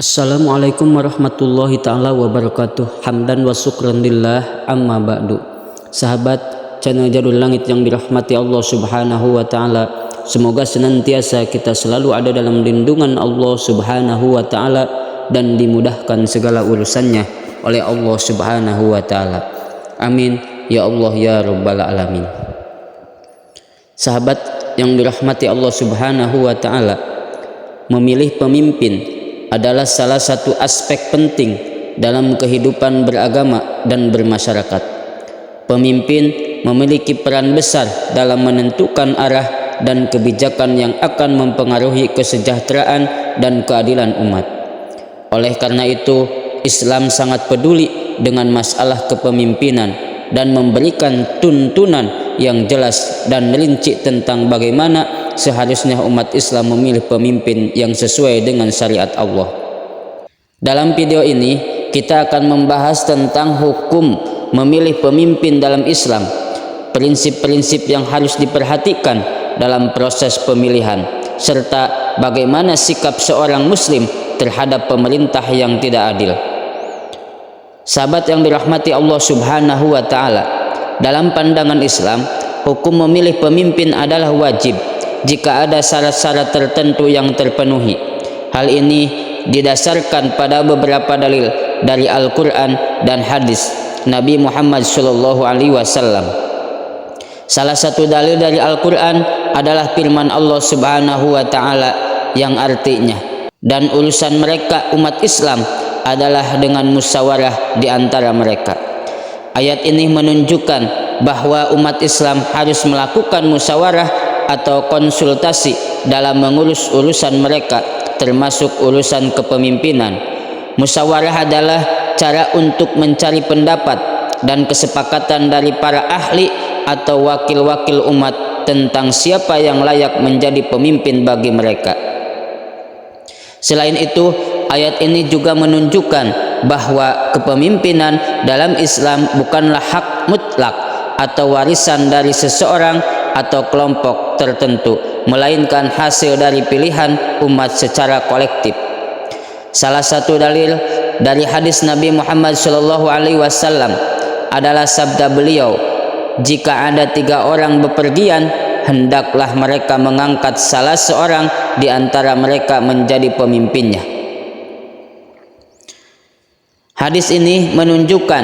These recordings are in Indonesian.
Assalamualaikum warahmatullahi ta'ala wabarakatuh. Hamdan wa syukran lillah, amma ba'du. Sahabat channel Jadul Langit yang dirahmati Allah subhanahu wa ta'ala, semoga senantiasa kita selalu ada dalam lindungan Allah subhanahu wa ta'ala dan dimudahkan segala urusannya oleh Allah subhanahu wa ta'ala. Amin ya Allah ya rabbal alamin. Sahabat yang dirahmati Allah subhanahu wa ta'ala, memilih pemimpin adalah salah satu aspek penting dalam kehidupan beragama dan bermasyarakat. Pemimpin memiliki peran besar dalam menentukan arah dan kebijakan yang akan mempengaruhi kesejahteraan dan keadilan umat. Oleh karena itu, Islam sangat peduli dengan masalah kepemimpinan dan memberikan tuntunan yang jelas dan rinci tentang bagaimana seharusnya umat Islam memilih pemimpin yang sesuai dengan syariat Allah. Dalam video ini kita akan membahas tentang hukum memilih pemimpin dalam Islam, prinsip-prinsip yang harus diperhatikan dalam proses pemilihan, serta bagaimana sikap seorang muslim terhadap pemerintah yang tidak adil. Sahabat yang dirahmati Allah subhanahu wa ta'ala, dalam pandangan Islam, hukum memilih pemimpin adalah wajib jika ada syarat-syarat tertentu yang terpenuhi. Hal ini didasarkan pada beberapa dalil dari Al-Quran dan hadis Nabi Muhammad SAW. Salah satu dalil dari Al-Quran adalah firman Allah subhanahu wa ta'ala yang artinya, dan urusan mereka umat Islam adalah dengan musyawarah di antara mereka. Ayat ini menunjukkan bahwa umat Islam harus melakukan musyawarah atau konsultasi dalam mengurus urusan mereka, termasuk urusan kepemimpinan. Musyawarah adalah cara untuk mencari pendapat dan kesepakatan dari para ahli atau wakil-wakil umat tentang siapa yang layak menjadi pemimpin bagi mereka. Selain itu, ayat ini juga menunjukkan bahwa kepemimpinan dalam Islam bukanlah hak mutlak atau warisan dari seseorang atau kelompok tertentu, melainkan hasil dari pilihan umat secara kolektif. Salah satu dalil dari hadis Nabi Muhammad SAW adalah sabda beliau, "Jika ada 3 orang bepergian, hendaklah mereka mengangkat salah seorang di antara mereka menjadi pemimpinnya." Hadis ini menunjukkan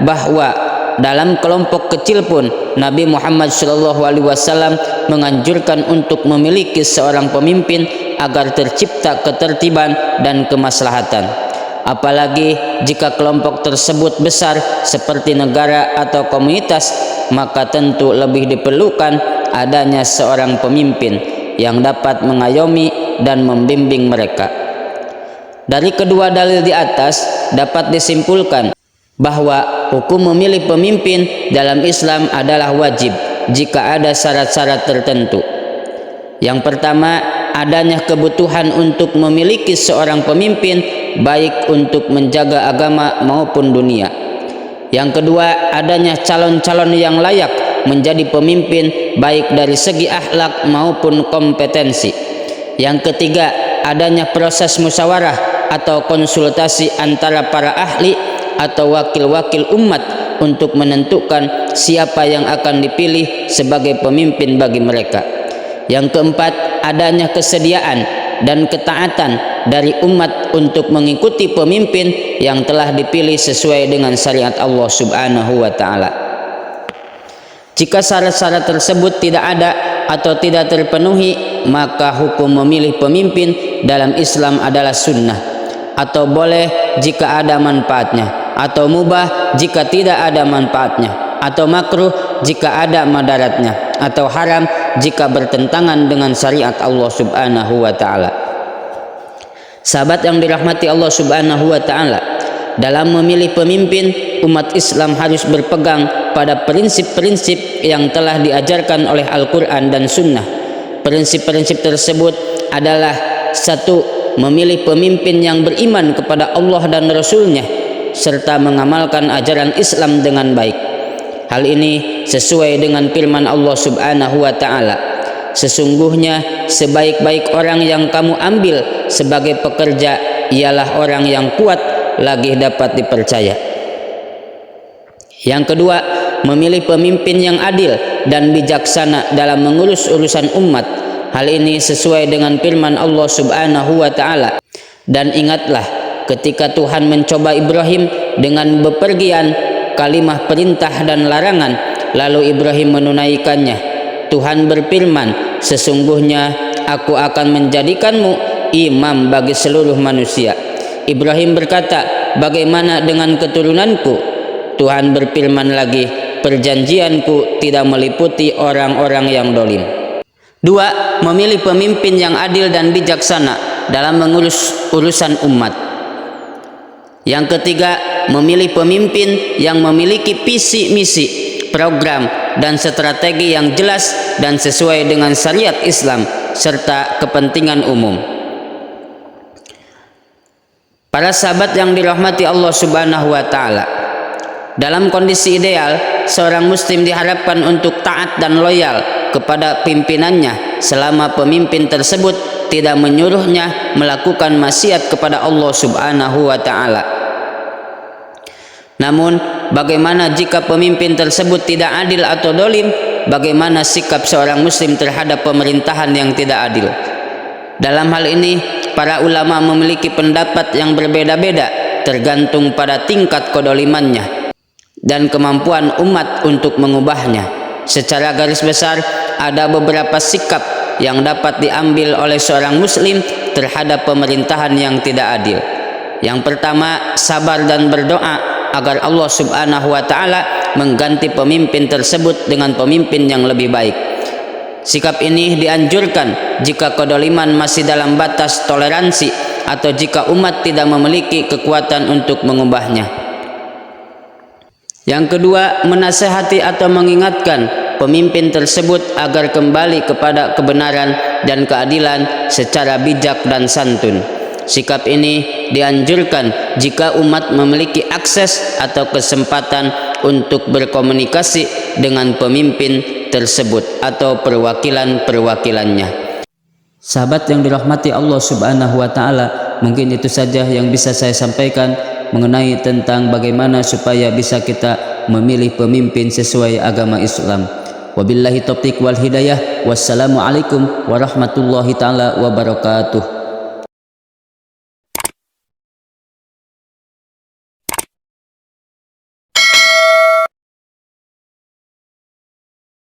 bahwa dalam kelompok kecil pun Nabi Muhammad SAW menganjurkan untuk memiliki seorang pemimpin agar tercipta ketertiban dan kemaslahatan. Apalagi jika kelompok tersebut besar seperti negara atau komunitas, maka tentu lebih diperlukan adanya seorang pemimpin yang dapat mengayomi dan membimbing mereka. Dari kedua dalil di atas dapat disimpulkan bahwa hukum memilih pemimpin dalam Islam adalah wajib jika ada syarat-syarat tertentu. Yang pertama, adanya kebutuhan untuk memiliki seorang pemimpin baik untuk menjaga agama maupun dunia. Yang kedua, adanya calon-calon yang layak menjadi pemimpin baik dari segi akhlak maupun kompetensi. Yang ketiga, adanya proses musyawarah atau konsultasi antara para ahli atau wakil-wakil umat untuk menentukan siapa yang akan dipilih sebagai pemimpin bagi mereka. Yang keempat, adanya kesediaan dan ketaatan dari umat untuk mengikuti pemimpin yang telah dipilih sesuai dengan syariat Allah subhanahu wa ta'ala. Jika syarat-syarat tersebut tidak ada atau tidak terpenuhi, maka hukum memilih pemimpin dalam Islam adalah sunnah, atau boleh jika ada manfaatnya, atau mubah jika tidak ada manfaatnya, atau makruh jika ada madaratnya, atau haram jika bertentangan dengan syariat Allah subhanahu wa ta'ala. Sahabat yang dirahmati Allah subhanahu wa ta'ala, dalam memilih pemimpin, umat Islam harus berpegang pada prinsip-prinsip yang telah diajarkan oleh Al-Quran dan Sunnah. Prinsip-prinsip tersebut adalah: 1. Memilih pemimpin yang beriman kepada Allah dan Rasul-Nya, serta mengamalkan ajaran Islam dengan baik. Hal ini sesuai dengan firman Allah subhanahu wa ta'ala, "Sesungguhnya sebaik-baik orang yang kamu ambil sebagai pekerja ialah orang yang kuat lagi dapat dipercaya. Yang kedua, memilih pemimpin yang adil dan bijaksana dalam mengurus urusan umat. Hal ini sesuai dengan firman Allah Subhanahu wa taala. Dan ingatlah ketika Tuhan mencoba Ibrahim dengan bepergian kalimah perintah dan larangan, lalu Ibrahim menunaikannya. Tuhan berfirman, sesungguhnya aku akan menjadikanmu imam bagi seluruh manusia. Ibrahim berkata, bagaimana dengan keturunanku? Tuhan berfirman lagi, perjanjianku tidak meliputi orang-orang yang dolim. Dua, memilih pemimpin yang adil dan bijaksana dalam mengurus urusan umat. Yang ketiga, memilih pemimpin yang memiliki visi misi, program, dan strategi yang jelas dan sesuai dengan syariat Islam serta kepentingan umum. Para sahabat yang dirahmati Allah Subhanahu wa taala, dalam kondisi ideal, seorang muslim diharapkan untuk taat dan loyal kepada pimpinannya selama pemimpin tersebut tidak menyuruhnya melakukan maksiat kepada Allah Subhanahu wa taala. Namun, bagaimana jika pemimpin tersebut tidak adil atau dolim? Bagaimana sikap seorang muslim terhadap pemerintahan yang tidak adil? Dalam hal ini, para ulama memiliki pendapat yang berbeda-beda tergantung pada tingkat kedolimannya dan kemampuan umat untuk mengubahnya. Secara garis besar, ada beberapa sikap yang dapat diambil oleh seorang muslim terhadap pemerintahan yang tidak adil. Yang pertama, sabar dan berdoa agar Allah Subhanahu wa taala mengganti pemimpin tersebut dengan pemimpin yang lebih baik. Sikap ini dianjurkan jika kedoliman masih dalam batas toleransi atau jika umat tidak memiliki kekuatan untuk mengubahnya. Yang kedua, menasihati atau mengingatkan pemimpin tersebut agar kembali kepada kebenaran dan keadilan secara bijak dan santun. Sikap ini dianjurkan jika umat memiliki akses atau kesempatan untuk berkomunikasi dengan pemimpin tersebut atau perwakilan-perwakilannya. Sahabat yang dirahmati Allah Subhanahu wa taala, mungkin itu saja yang bisa saya sampaikan mengenai tentang bagaimana supaya bisa kita memilih pemimpin sesuai agama Islam. Wabillahi taufiq wal hidayah. Wassalamualaikum warahmatullahi taala wabarakatuh.